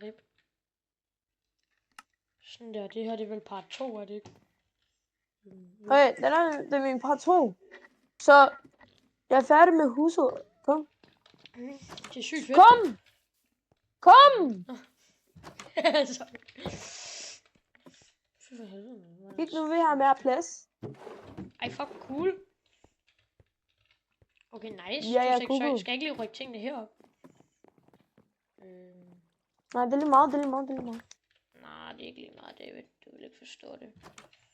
rip. Sådan der, det her det er vel part 2, er det ikke? Okay, det er min part 2. Så jeg er færdig med huset. Kom. Det er sygt fedt. Kom! Kom! Altså. Fy for helvede, man. Kig nu, vi har mere plads. Ej, fuck cool. Okay, nice. Ja, Du ja, skal, cool. skal ikke lige rykke tingene herop. Nej, det er lige meget, Nej, det er ikke lige meget, David. Du vil ikke forstå det.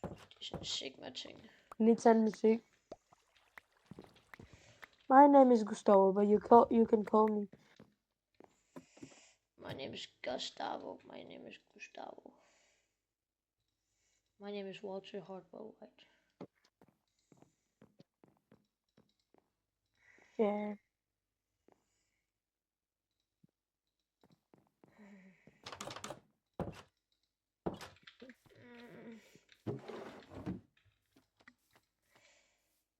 Det er sådan en Sigma-ting. Lidt sådan musik. My name is Gustavo, but you can call me. My name is Gustavo. My name is Gustavo. My name is Walter Hardwell White. Yeah.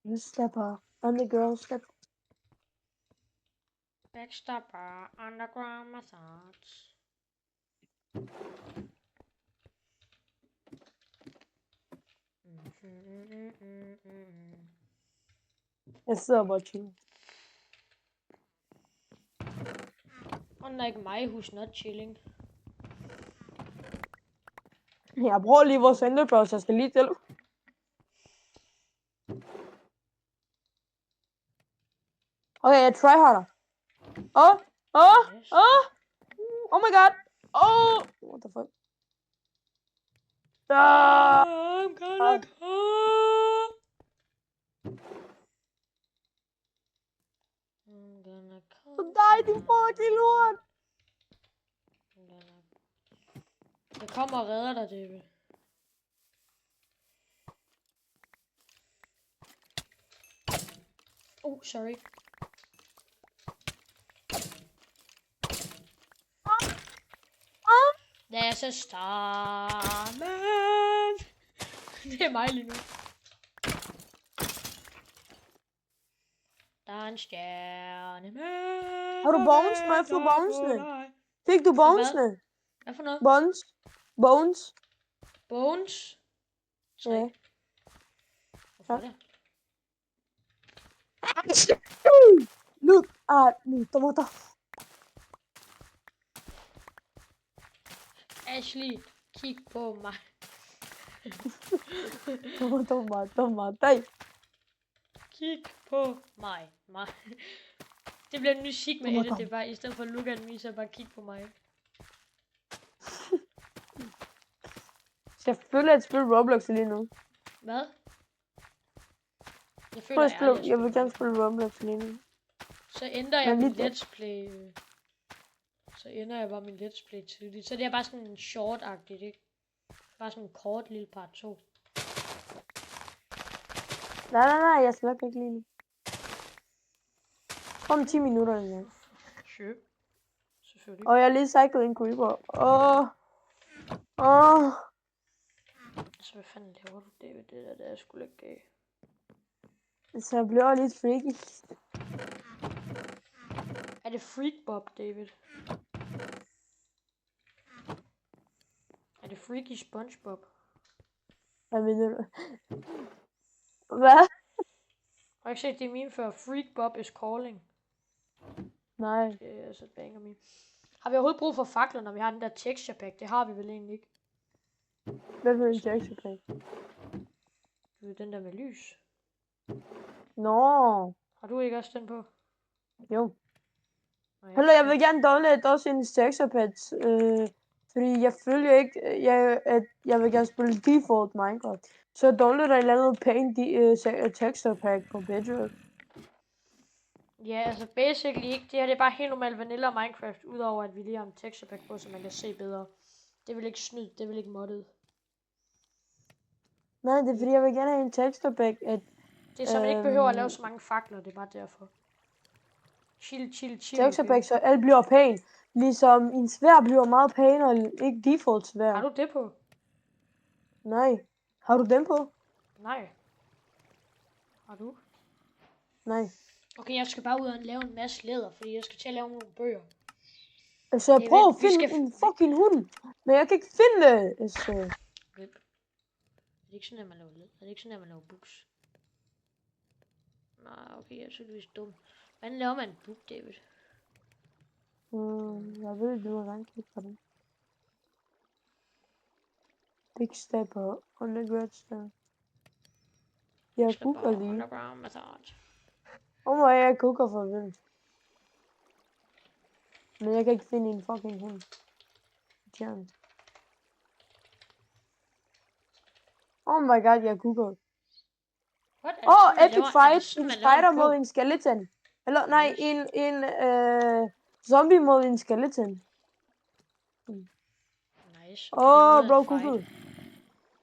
You step up, and the girl step. Backstabber, underground massage. Jeg sidder bare chill. Unlike my who's not chilling. Jeg bruger lige vores enderpearls, jeg skal lige til. Okay, jeg tryharder. Oh my god. Oh, what the fuck? I'm gonna come. I'm gonna come. Nej, din fucking lort. Jeg kommer og redder dig, David. Oh, sorry. There's a starman. Det er mig lige nu. Der er en stjerne med. Har du bones med? Få bonesene. Fik du bonesene? Hvad for noget? Bones. Bones? Ja. Hvorfor det? Look at me, tomato. Ashley, kig på mig. Tomato. Kig på mig. Det bliver en ny Sigma edit, det er bare, i stedet for look at me, så bare kig på mig. Selvfølgelig at spille Roblox lige nu. Hvad? Jeg føler Jeg vil gerne spille Roblox lige nu. Så ændrer jeg min let's play. Så ændrer jeg bare min let's play tidligt. Så det er bare sådan en short-agtigt, ikke? Bare sådan en kort lille part 2. Nej, jeg slukker ikke lige nu. Kom 10 minutter igen. Sure. Selvfølgelig. Og jeg er lige cyclet en creeper. Så hvad fanden laver du, David? Det der er sgu ikke gay. Så jeg bliver lidt freaky. Er det Freak Bob, David? Er det Freaky SpongeBob? Hvad mener du? Hvad? Har du ikke set det meme før? Freak Bob is calling. Nej. Det er altså banger meme. Har vi overhovedet brug for fakler, når vi har den der texture pack? Det har vi vel egentlig ikke. Hvad for en texture pack? Den der med lys. Nå. Har du ikke også den på? Jo. Hallo, jeg vil gerne downloade også en texture pack. Fordi jeg føler ikke, at jeg vil gerne spille default Minecraft. Så downloader et eller andet paint texture pack på Bedrock. Ja, altså basically ikke. Det her det er bare helt normal vanilla Minecraft, udover at vi lige har en texture pack på, så man kan se bedre. Det vil ikke snyde, det vil ikke moddet. Nej, det er fordi, jeg vil gerne have en texture pack, at... Det er så man ikke behøver at lave så mange fakler, det er bare derfor. Chill. Texture pack, så alt bliver pæn. Ligesom en svær bliver meget pænere, ikke default svær. Har du det på? Nej. Har du den på? Nej. Har du? Nej. Okay, jeg skal bare ud og lave en masse læder, fordi jeg skal til at lave nogle bøger. Altså, jeg David, prøver at vi finde skal- en fucking hund, men jeg kan ikke finde det. Altså, Rip. Er det ikke sådan, at man laver led? Er det ikke sådan, at man laver books? Nej, okay, jeg er tydeligvis dum. Hvordan laver man en book, David? jeg ved, du har gerne kigge på den. Big Stepper, Underground Step. Jeg googler lige. Underground method. Jeg googler for vildt. Men jeg kan ikke finde en fucking hund. Tjern. Oh my god, jeg googler. What? Er det sådan, man Epic laver- er fight. det sådan, En man laver spider en mod bog? en skeleton. Eller nej, Nice. en zombie mod en skeleton. Nice. Okay, det er Bro, en fight. Google.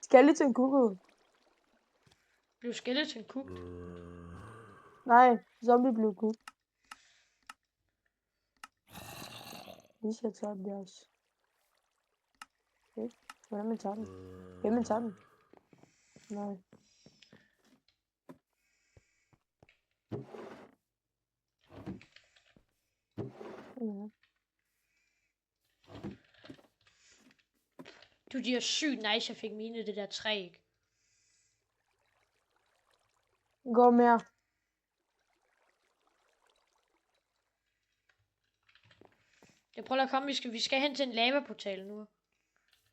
Skeleton Google. Blev skeleton cooked? Nej, zombie blev cooked. Lige så tager den også. Okay. Hvordan man tager den? Hvem man tager den? Nej. Ja. Du, de er sygt nice, jeg fik mine i det der træ, ikke? Gå mere. Jeg prøver at komme, vi skal hen til en lavaportal nu.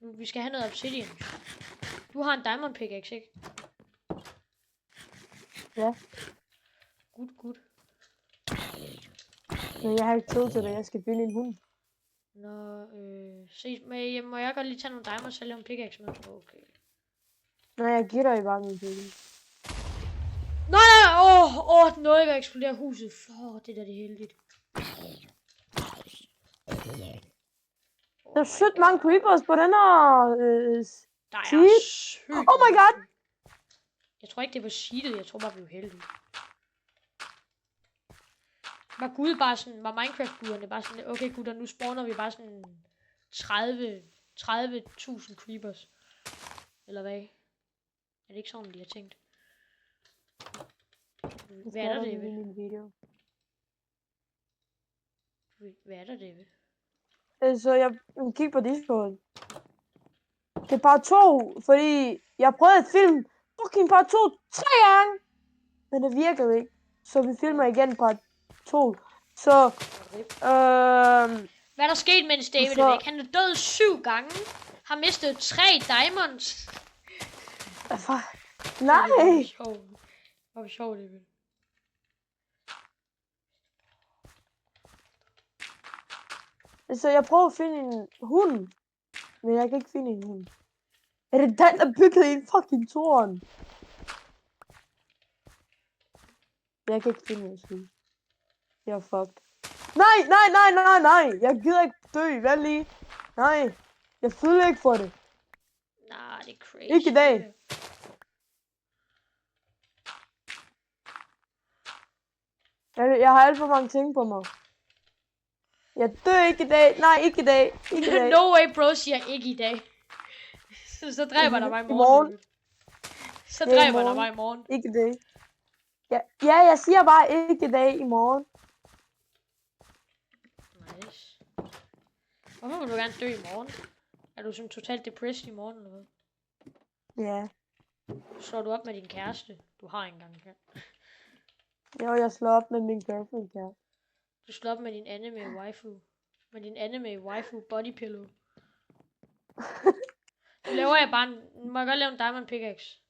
Vi skal have noget obsidian. Du har en diamond pickaxe, ikke? Ja. Good. Men jeg har ikke tid til det. Jeg skal finde en hund. Nå, se, må jeg godt lige tage nogle diamonds og lave en pickaxe med? Okay. Nej, jeg giver dig bare min pickaxe. Nej, den nåede ikke at eksplodere huset. Det der, det er heldigt. Der er sygt mange creepers på den her Der er sheet. sygt. Oh my god! Jeg tror ikke, det var sheetet. Jeg tror bare, vi var heldige. Var Gud bare sådan, var Minecraft-guderne bare sådan, okay gutter, nu spawner vi bare sådan 30.000 creepers. Eller hvad? Er det ikke sådan, de har tænkt? Hvad er der, David? Hvad er der, David? Så jeg kigger på Discord. Det er part 2, fordi jeg prøvede at filme fucking part 2 3 gange. Men det virkede ikke. Så vi filmer igen part 2. Så, hvad er der sket, mens David er væk? Han er død 7 gange. Har mistet 3 diamonds. Nej! Hvor sjovt, David. Så jeg prøver at finde en hund. Men jeg kan ikke finde en hund. Er det den, der byggede en fucking tårn? Jeg kan ikke finde en hund. Jeg er fucked. Nej! Jeg gider ikke dø, vel lige? Nej, jeg føler ikke for det. Nej, det er crazy. Ikke i dag. Jeg har alt for mange ting på mig. Jeg dør ikke i dag. Nej, ikke i dag. Ikke i dag. No way, bro, siger ikke i dag. Så dræber der mig i morgen. Så dræber der mig i morgen. Ikke i dag. Ja, jeg siger bare ikke i dag, i morgen. Nice. Hvorfor vil du gerne dø i morgen? Er du sådan totalt depressed i morgen, eller hvad? Ja. Slår du op med din kæreste? Du har ikke engang en kæreste. Jo, jeg slår op med min girlfriend, ja. Du slår op med din anime waifu. Med din anime waifu body pillow. Nu laver jeg bare en... Må jeg godt lave en diamond pickaxe?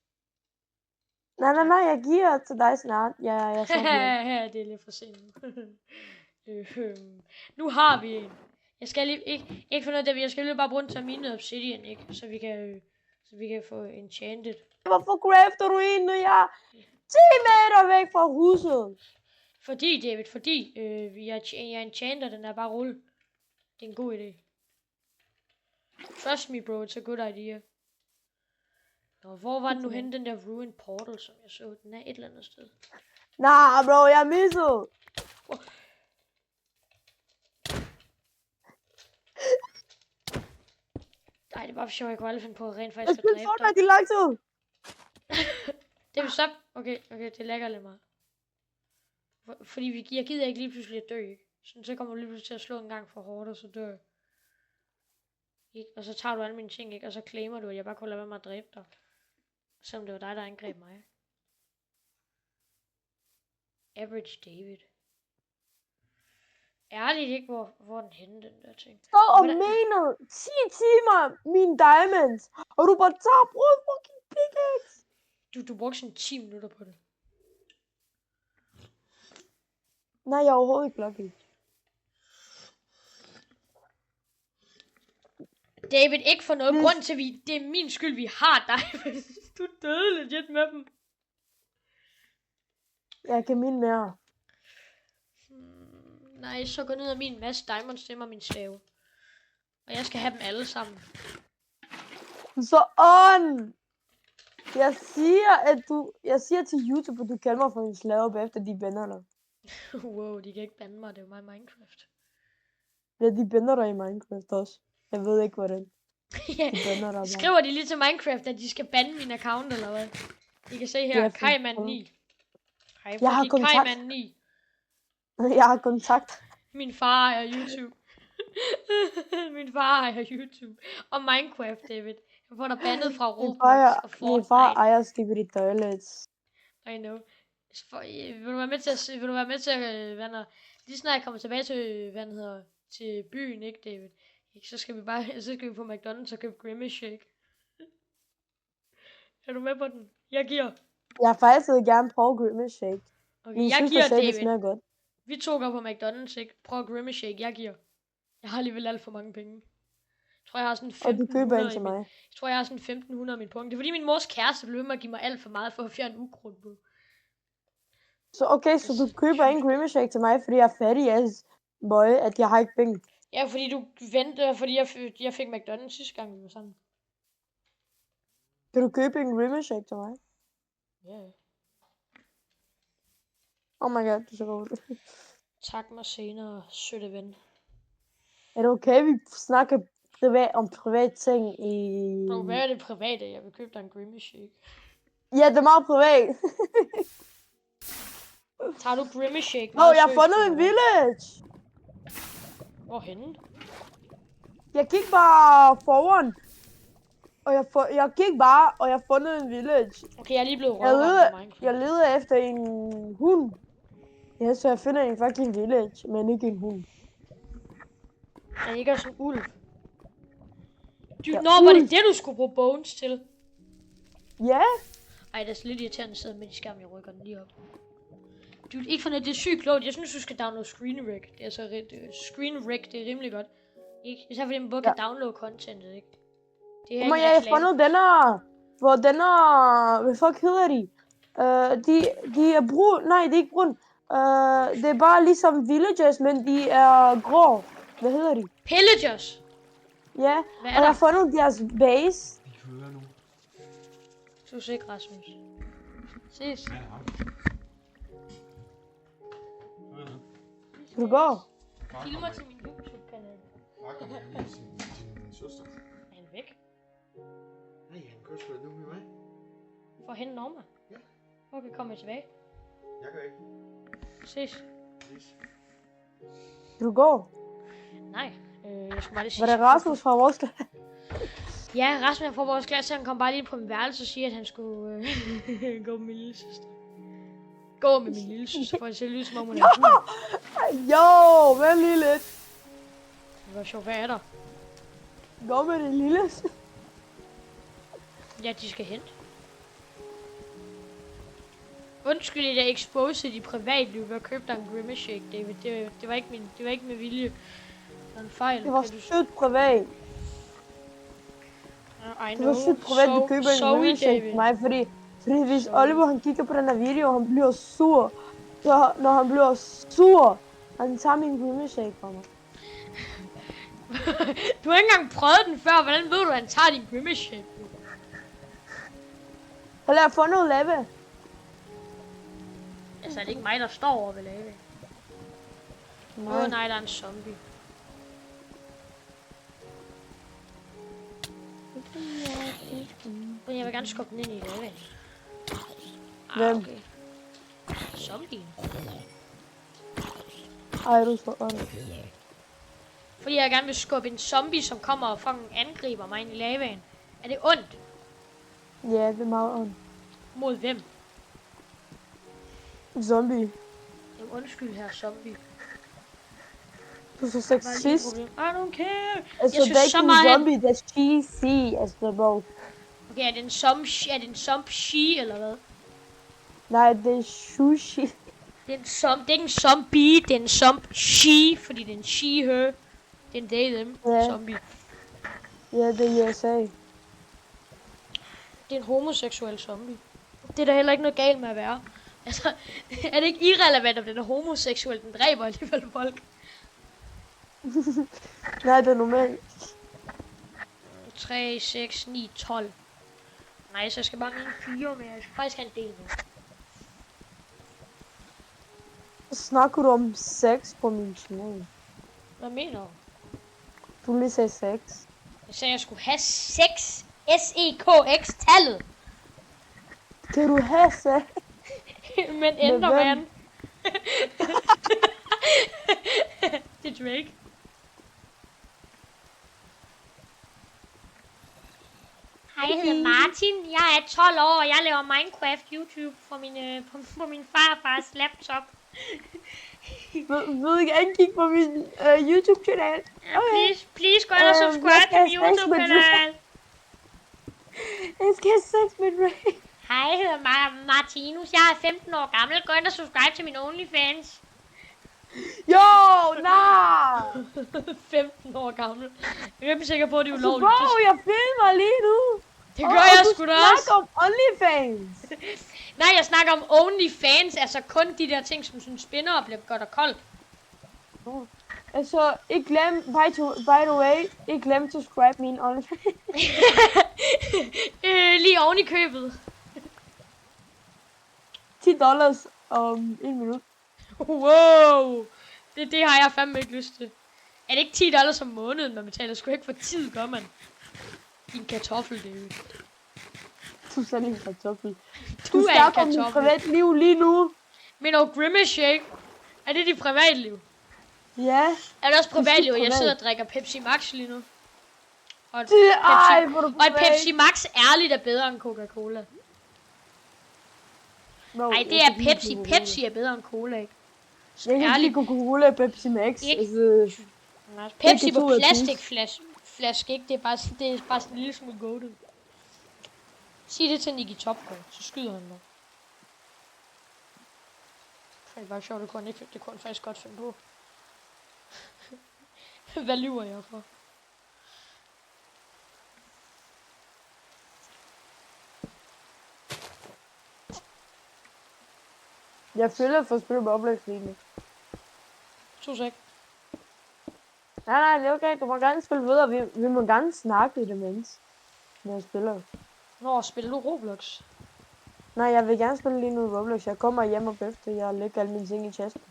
Nej, jeg giver til dig snart. Ja, jeg så det. Det er lidt for sent nu. Nu har vi en. Jeg skal lige... Ikke for noget, David. Jeg skal lige bare bruge den til mine obsidian, ikke? Så vi kan få enchanted. Hvorfor crafter du en, når jeg er 10 meter væk fra huset? Fordi, David, jeg enchanter, den er bare rulle. Det er en god idé. Trust me, bro, it's a good idea. Nå, hvor var den nu henne, den der ruined portal, som jeg så? Den er et eller andet sted. Nah, bro, jeg missede. Nej, det var for sjovt, jeg kunne aldrig finde på at rent Jeg faktisk at spiller dræbe Fortnite i lang tid. Det vil stop. Okay, det lægger lidt meget. Fordi jeg gider ikke lige pludselig at dø, ikke? Sådan, så kommer du lige pludselig til at slå en gang for hårdt, og så dør jeg. Ikke? Og så tager du alle mine ting, ikke? Og så claimer du, at jeg bare kunne lade være med at dræbe dig. Selvom det var dig, der angreb mig. Average David. Ærligt ikke, hvor er den henne, den der ting. Så og mener 10 timer mine diamonds, og du bare tager og bruger fucking pickaxe. Du brugte sådan 10 minutter på det. Nej, jeg er overhovedet ikke lucky. David, ikke for noget grund til, det er min skyld, vi har dig. Du døde legit med dem. Jeg kan mine mere. Nej, så gå ned af min masse diamonds til mig, min slave. Og jeg skal have dem alle sammen. Så on! Jeg siger til YouTube, at du kalder mig for en slave, bagefter de bander dig. Wow, de kan ikke bande mig, det er jo mig Minecraft. Ja, de bander dig i Minecraft også. Jeg ved ikke, hvordan. Ja, skriver de lige til Minecraft, at de skal bande min account, eller hvad? I kan se her, Kajman 9. Jeg har kontakt. Kajman 9. Jeg har kontakt. Min far ejer YouTube. Min far ejer YouTube. Og Minecraft, David. Jeg får dig bandet fra Roblox og Fortnite. Min far ejer Skibidi Toilets. I know. Vil du være med til at, lige snart jeg kommer tilbage til, til byen, ikke David? Ikke, så skal vi på McDonald's og købe Grimace Shake. Er du med på den? Jeg giver. Jeg har faktisk gerne prøve Grimace Shake. Okay, jeg giver David. Det smager godt. Vi to går på McDonald's, ikke? Prøv Grimace Shake, jeg giver. Jeg har alligevel alt for mange penge. Jeg tror, jeg har sådan 1500. Og du køber en til mig. Jeg tror, jeg har sådan 1500 af mine punkter. Det er fordi min mors kæreste blev ved med at give mig alt for meget for at fjerne ukrudt på. Så okay, så du køber en Grimace Shake til mig, fordi jeg er fattig as boy, at jeg har ikke penge. Ja, fordi du ventede, fordi jeg fik McDonald's sidste gang, vi var sammen. Kan du købe en Grimace Shake til mig? Ja. Yeah. Oh my god, du er så god. Tak mig senere, søde ven. Er det okay, vi snakker om privat ting i... Bro, hvad er det private? Jeg vil købe dig en Grimace Shake. Ja, det er meget privat. Tager du Grimace Shake? Jeg har fundet en village. Hvorhenne? Jeg gik bare foran. Og jeg gik bare, og jeg har fundet en village. Okay, jeg er lige blevet røvet af Minecraft. Jeg leder efter en hund. Ja, så jeg finder en fucking village, men ikke en hund. Er ikke også en ulv? Var det det, du skulle bruge bones til? Ja. Ej, det er lidt irriterende at sidde med de skærm, jeg rykker den lige op. Dude, ikke for noget, det er sygt klogt. Jeg synes, du skal downloade ScreenRec. Det er så ScreenRec, det er rimelig godt. Ikke? Især fordi man både kan downloade contentet, ikke? Det er men jeg har fundet den her... Hvad fuck hedder de? De er brun... Nej, det er ikke brun. Det er bare ligesom villagers, men de er grå. Hvad hedder de? Pillagers? Ja, og jeg har fundet deres base. De hører nu. Du ser ikke, Rasmus. Ses. Ja, Kan du gå? Filmer til min YouTube-kanal. Rakker din søster. Er han væk? Nej, han kører sgu da nu med mig. For at hente Norma? Ja. Okay, kommer tilbage. Jeg gør ikke. Ses. Kan du gå? Nej, jeg skulle bare lige sige... Var det Rasmus fra vores klasse? Ja, Rasmus fra vores klasse, han kom bare lige på min værelse og siger, at han skulle gå med min lille søster. Gå med min lille søster, for at se ud som om hun er hund. Jo, vent lige lidt. Det var sjovt, hvad er der? Gå med din lille søster. Ja, de skal hente. Undskyld, at jeg exposede de privatliv ved at købe dig en Grimace Shake, David. Det var ikke med vilje. Det var en fejl. Det var sygt privat. Det var sygt privat, du køber en Grimace Shake til mig, fordi hvis Oliver han kigger på den her video, og han bliver sur, så når han bliver sur, han tager min Grimace Shake fra mig. Du har ikke engang prøvet den før, hvordan ved du, at han tager din Grimace Shake? Så lad os få noget lava. Altså, er det ikke mig, der står over ved lave? Nej, der er en zombie. Men jeg vil gerne skubbe den ind i lavaen. Hvem? Okay. Zombien. Ej, du så ondt. Fordi jeg gerne vil skubbe en zombie, som kommer og fucking angriber mig ind i lavaen. Er det ondt? Ja, det er meget ondt. Mod hvem? Zombie. Jamen undskyld her, zombie. Du er så Der var lige et sexist. problem. I don't care. Altså, Jeg det er synes ikke så en meget... zombie, det er cheesy. Altså, det er bro. Okay, er det en zombie, eller hvad? Nej, det er sushi. Det er ikke en zombie, det er en zombie, fordi det er en she, her. Det er en they, them. Ja. Zombie. Ja, det er USA. Det er en homoseksuel zombie. Det er der heller ikke noget galt med at være. Altså, er det ikke irrelevant, om den er homoseksuel? Den dræber alligevel folk. Nej, det er normalt. 3, 6, 9, 12. Nej, så jeg skal bare have en 4 med. Jeg skal faktisk have en del med. Snakker du om sex på min channel? Hvad mener du? Du lige sagde sex. Jeg sagde, jeg skulle have 6. S-E-K-X-tallet. Kan du have sex? Men Enderman. Det er Drake. Hej, jeg hedder Martin. Jeg er 12 år, og jeg laver Minecraft YouTube på min farfars laptop. Vil du gerne kigge på min YouTube-kanal? Okay. Please gå ind og subscribe til min YouTube-kanal. Jeg skal have sex med Ray. Hej, jeg hedder Martinus. Jeg er 15 år gammel. Gå ind og subscribe til min OnlyFans. Jo, nej! 15 år gammel. Jeg er ikke sikker på, at det er Så ulovligt. bro, jeg filmer lige nu. Det gør jeg sgu da også. Du snakker om OnlyFans. Nej, jeg snakker om OnlyFans. Altså kun de der ting, som sådan spinner og bliver godt og koldt. Altså, ikke glem, by the way, ikke glem at subscribe min OnlyFans. Lige oven i købet. $10 om 1 minut. Wow. Det har jeg fandme ikke lyst til. Er det ikke $10 om måneden, man betaler? Sgu ikke for tid, gør man. Din kartoffel, det er jo. Du er sådan en kartoffel. Du er en snakker om dit kartoffel. privatliv lige nu. Men og Grimace Shake. Er det dit privatliv? Ja. Er det også privatliv? Jeg privat. sidder og drikker Pepsi Max lige nu. Og Ej, hvor er du og et privat. Pepsi Max ærligt er bedre end Coca-Cola. No, Nej, det jeg er kan lide Pepsi. Coca-Cola. Pepsi er bedre end Cola, ikke? Jeg kan ikke lide Coca-Cola og Pepsi Max. Ikke? Altså, Pepsi det på er 2 af plastikflaske, ikke? Det er bare sådan en lille smule goated. Sig det til Nicky Topgaard, så skyder han mig. Det er bare sjovt, det kunne han faktisk godt finde på. Hvad lyver jeg for? jeg føler for at spille Roblox lige nu. 2 sek. Nej, det er okay. Du må gerne spille videre. Vi må gerne snakke i det mens. Når jeg spiller. Nå, spiller du Roblox? Nej, jeg vil gerne spille lige nu Roblox. Jeg kommer hjem og efter. Jeg lægger alle mine ting i tasken.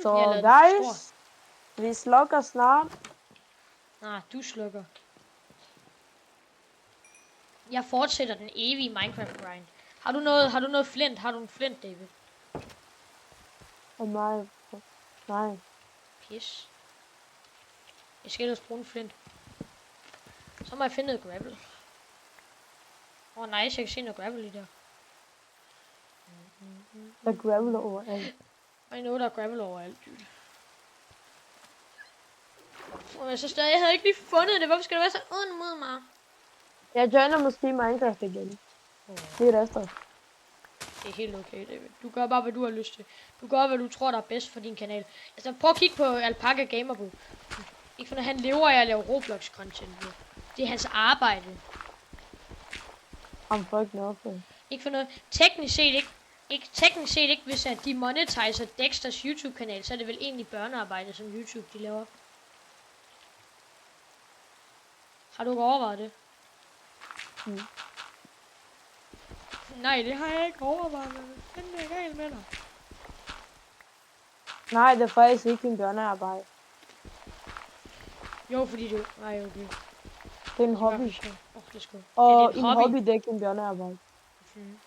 Så jeg lavede den guys, vi slukker snart. Nej, du slukker. Jeg fortsætter den evige Minecraft grind. Har du noget flint? Har du en flint, David? Og mig. Nej. Pis. Jeg skal ellers bruge en flint. Så må jeg finde noget gravel. Nice, jeg kan se noget gravel i der. Der er gravel overalt. Og I know, der er gravel overalt, dude. Men så stadig, jeg havde ikke lige fundet det. Hvorfor skal du være så ond mod mig? Jeg joiner måske Minecraft igen. Det er efter. Det er helt okay, David. Du gør bare, hvad du har lyst til. Du gør, hvad du tror, der er bedst for din kanal. Altså, prøv at kigge på Alpaca Gamerboo. Ikke for, han lever af at lave Roblox-content nu. Det er hans arbejde. I'm fucking awful. Ikke for noget. Teknisk set ikke, hvis at de monetiser Dexters YouTube-kanal, så er det vel egentlig børnearbejde, som YouTube de laver. Har du ikke overvejet det? Mm. Nej, det har jeg ikke overvejet. Hvad er galt med dig? Nej, det er faktisk ikke en børnearbejde. Jo, fordi du... Nej, okay. Det er en hobby. Let's go. Og Er det en hobby, det er ikke en børnearbejde. Mm.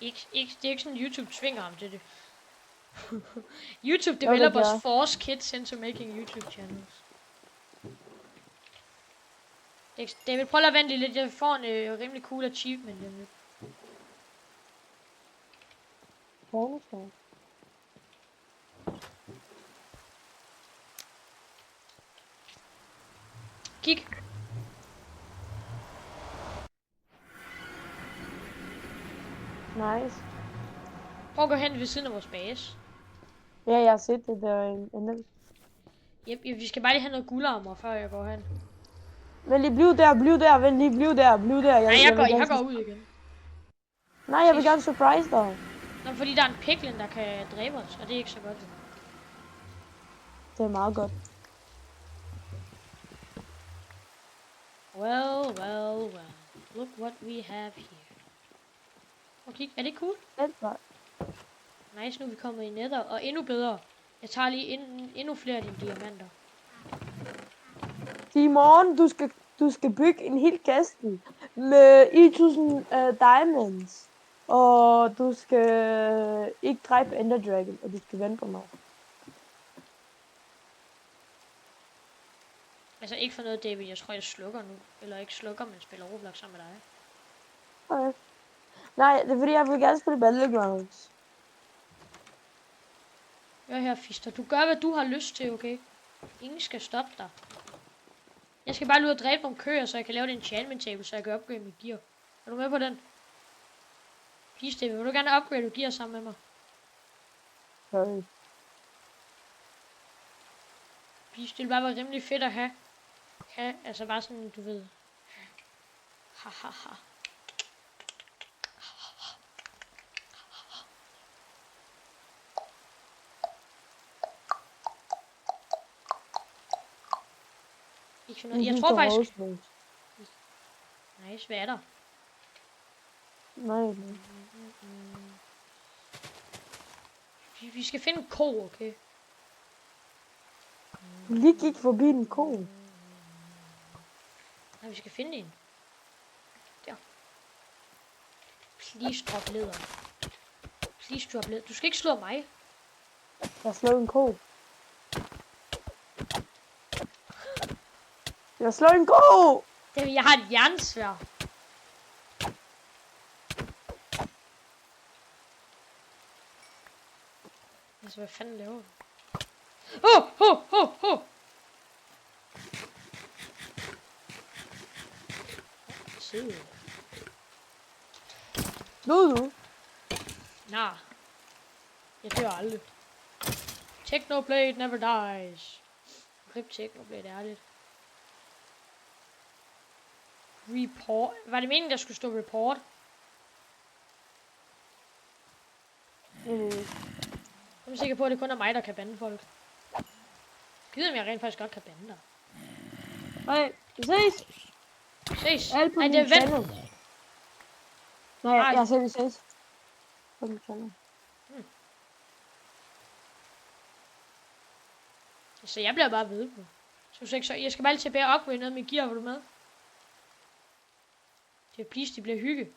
Det er ikke sådan, YouTube tvinger ham til det. YouTube Jo, det developers gør. force kids into making YouTube channels. David, prøv at lade vente lidt. Jeg får en rimelig cool achievement. Cornerstone. Kig. Nice. Prøv at gå hen ved siden af vores base. Ja, jeg har set det der endelig. Yep, vi skal bare lige have noget guldarmor, før jeg går hen. Men lige bliv der, vent lige, bliv der. Nej, jeg vil går ud igen. Nej, jeg vil gerne surprise dig. Nå, fordi der er en piglin, der kan dræbe os, og det er ikke så godt. Det er meget godt. Well. Look what we have here. Okay, er det cool? Vent bare. Nice, nu er vi kommet i nether, og endnu bedre. Jeg tager lige endnu flere af dine diamanter. Simon, du skal bygge en hel kasse med 1000 diamonds. Og du skal ikke dræbe Ender Dragon, og du skal vente på mig. Altså ikke for noget, David. Jeg tror, jeg slukker nu. Eller ikke slukker, men spiller Roblox sammen med dig. Okay. Nej, det er fordi, jeg vil gerne spille Battlegrounds. Hør her, Fister. Du gør, hvad du har lyst til, okay? Ingen skal stoppe dig. Jeg skal bare ud og dræbe nogle køer, så jeg kan lave en enchantment table, så jeg kan upgrade mit gear. Er du med på den? Please, David, vil du gerne upgrade gear sammen med mig? Sorry. Please, det ville bare være rimelig fedt at have. Altså bare sådan, du ved. Hahaha. Ikke for noget. Jeg tror faktisk... Nice, hvad er der? Nej. Vi skal finde en ko, okay? Du lige gik forbi en ko. Nej, vi skal finde en. Der. Please drop leder. Please drop leder. Du skal ikke slå mig. Jeg slår en ko. Jeg slår en ko! Jeg har et jernsværd. Altså, hvad fanden laver du? Sød. Ved du? Nah. Jeg dør aldrig. Technoblade never dies. Rip Technoblade, ærligt. Report. Var det meningen, der skulle stå report? Jeg er sikker på, at det kun er mig, der kan bande folk. Jeg ved, om jeg rent faktisk godt kan bande dig. Nej, vi ses. Ses. Alt på Ej, min det er vent. channel. Nej, jeg ser, vi ses. På min channel. Så jeg bliver bare ved på. Så jeg skal bare lige tilbage og upgrade noget med gear, var du med? Det er please, det bliver hygge.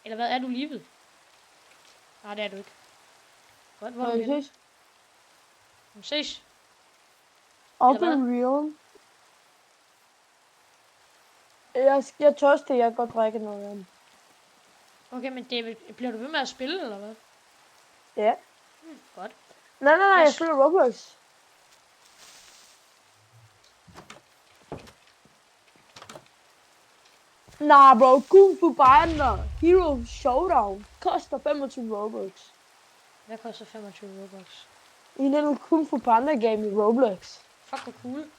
Eller hvad, er du livet? Nej, det er du ikke. Godt, hvor er du Vi henne? ses. Vi ses. Up Eller in real. Jeg tørste, jeg kan godt drikke noget af den. Okay, men David, bliver du ved med at spille, eller hvad? Ja. Godt. Nej, jeg Yes. spiller Roblox. Nah, bro. Kung Fu Panda Hero Showdown koster 25 Robux. Hvad koster 25 Robux? I den Kung Fu Panda game i Roblox. Fuck, hvor cool.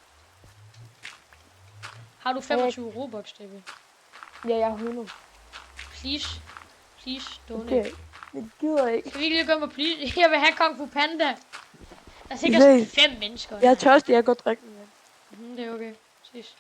Har du 25 Robux, David? Ja, jeg har 100. Please. Please, donate. Okay, det gider jeg ikke. Kan vi ikke lige gøre mig, please? Jeg vil have Kung Fu Panda. Der er sikkert sådan 5 mennesker. Jeg er tørstig, jeg kan godt drikke noget. Det er okay. Ses.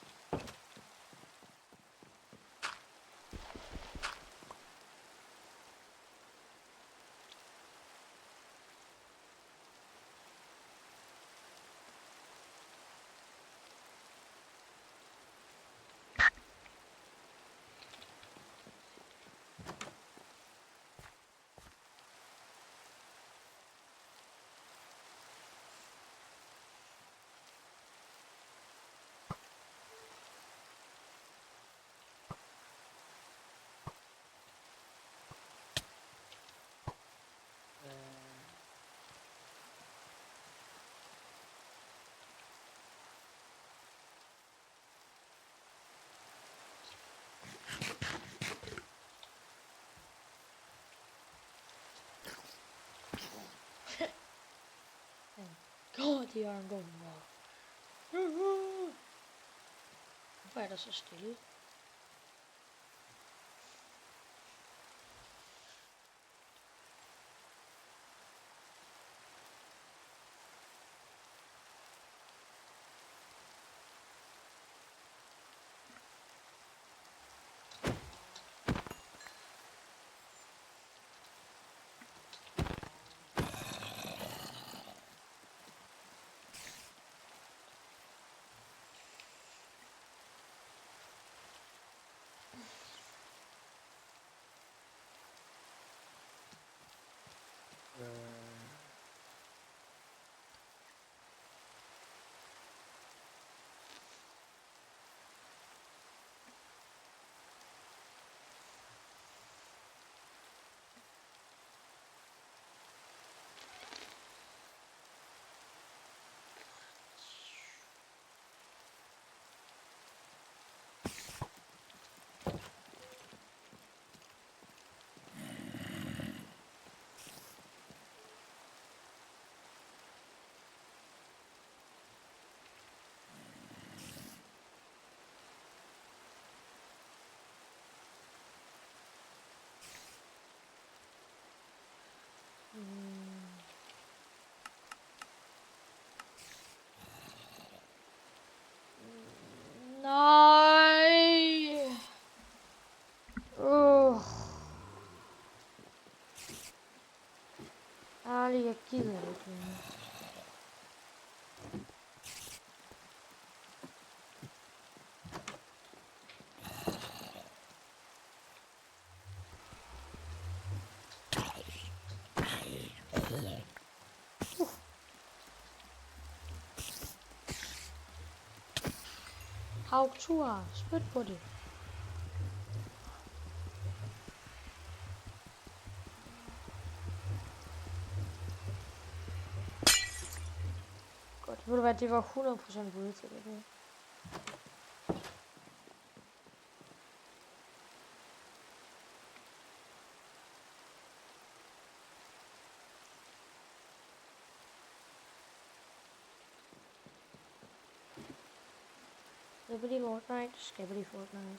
det er en god mor. Hvorfor er der så stille? Nej. Ærligt, jeg gider ikke mere. Havtur, spyt på det. Godt, ved du hvad, det var 100% bud til det. Skabelig Fortnite, skabelig Fortnite.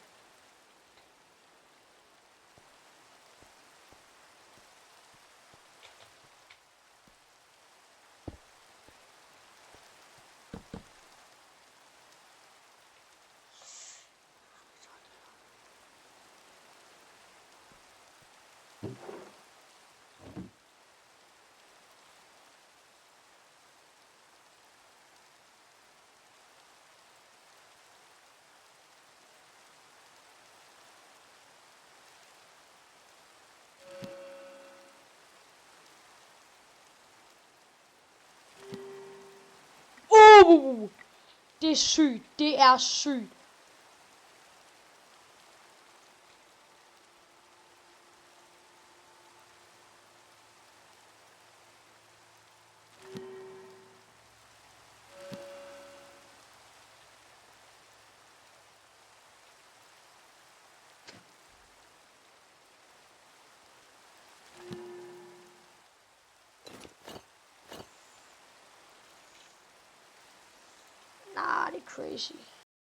Det er sygt. Det er sygt. Nah, det er crazy.